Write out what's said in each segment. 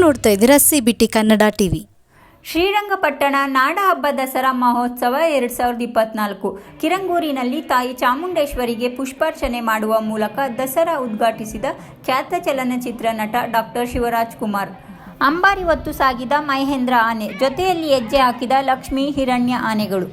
ನೋಡ್ತಾ ಇದ್ದೀರಾ CBT Kannada TV. Srirangapatna ನಾಡಹಬ್ಬ ದಸರಾ ಮಹೋತ್ಸವ 2024 ಕಿರಂಗೂರಿನಲ್ಲಿ ತಾಯಿ ಚಾಮುಂಡೇಶ್ವರಿಗೆ ಪುಷ್ಪಾರ್ಚನೆ ಮಾಡುವ ಮೂಲಕ ದಸರಾ ಉದ್ಘಾಟಿಸಿದ ಖ್ಯಾತ ಚಲನಚಿತ್ರ ನಟ ಡಾಕ್ಟರ್ ಶಿವರಾಜ್ ಕುಮಾರ್. ಅಂಬಾರಿ ಹೊತ್ತು ಸಾಗಿದ ಮಹೇಂದ್ರ ಆನೆ, ಜೊತೆಯಲ್ಲಿ ಹೆಜ್ಜೆ ಹಾಕಿದ ಲಕ್ಷ್ಮೀ ಹಿರಣ್ಯ ಆನೆಗಳು.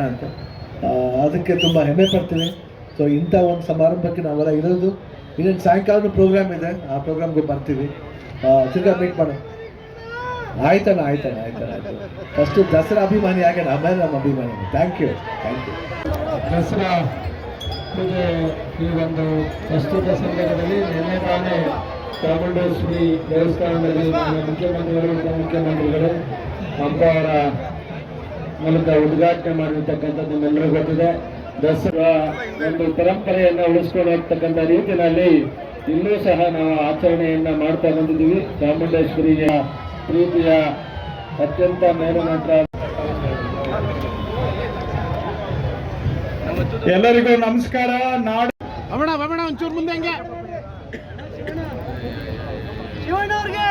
ಅಂತ ಅದಕ್ಕೆ ತುಂಬ ಹೆಮ್ಮೆ ಪಡ್ತೀನಿ. ಸೊ ಇಂಥ ಒಂದು ಸಮಾರಂಭಕ್ಕೆ ನಾವೆಲ್ಲ ಇರೋದು. ಇನ್ನೊಂದು ಸಾಯಂಕಾಲ ಪ್ರೋಗ್ರಾಮ್ ಇದೆ, ಆ ಪ್ರೋಗ್ರಾಮ್ಗೆ ಬರ್ತೀವಿ. ತಿರ್ಗಾ ಮೀಟ್ ಮಾಡೋಣ. ಆಯ್ತಾನ. ಫಸ್ಟು ದಸರಾ ಅಭಿಮಾನಿ ಆಗೋಣ, ಆಮೇಲೆ ನಮ್ಮ ಅಭಿಮಾನಿ. Thank you. ದಸರಾ ಪೂಜೆ ಈ ಒಂದು ಪ್ರಸ್ತುತ ಸಂದರ್ಭದಲ್ಲಿ ನಿನ್ನೆ ತಾನೇ ಚಾಮುಂಡೇಶ್ವರಿ ದೇವಸ್ಥಾನದಲ್ಲಿ ಮುಖ್ಯಮಂತ್ರಿಗಳು ಉಪಮುಖ್ಯಮಂತ್ರಿಗಳು ಹಬ್ಬ ಅವರ ಮೂಲಕ ಉದ್ಘಾಟನೆ ಮಾಡಿರ್ತಕ್ಕಂಥದ್ದು ನಿಮ್ಮೆಲ್ಲರಿಗೂ ಗೊತ್ತಿದೆ. ದಸರಾ ಒಂದು ಪರಂಪರೆಯನ್ನು ಉಳಿಸ್ಕೊಂಡು ಹೋಗ್ತಕ್ಕಂಥ ರೀತಿಯಲ್ಲಿ ಇಲ್ಲೂ ಸಹ ನಾವು ಆಚರಣೆಯನ್ನ ಮಾಡ್ತಾ ಬಂದಿದ್ದೀವಿ. ಚಾಮುಂಡೇಶ್ವರಿಯ ಪ್ರೀತಿಯ ಅತ್ಯಂತ ಮೇರುನಟ. ಎಲ್ಲರಿಗೂ ನಮಸ್ಕಾರ. ನಾಡು ಒಂಚೂರು ಮುಂದೆ ಹಂಗೆ ಶಿವಣ್ಣವ್ರಿಗೆ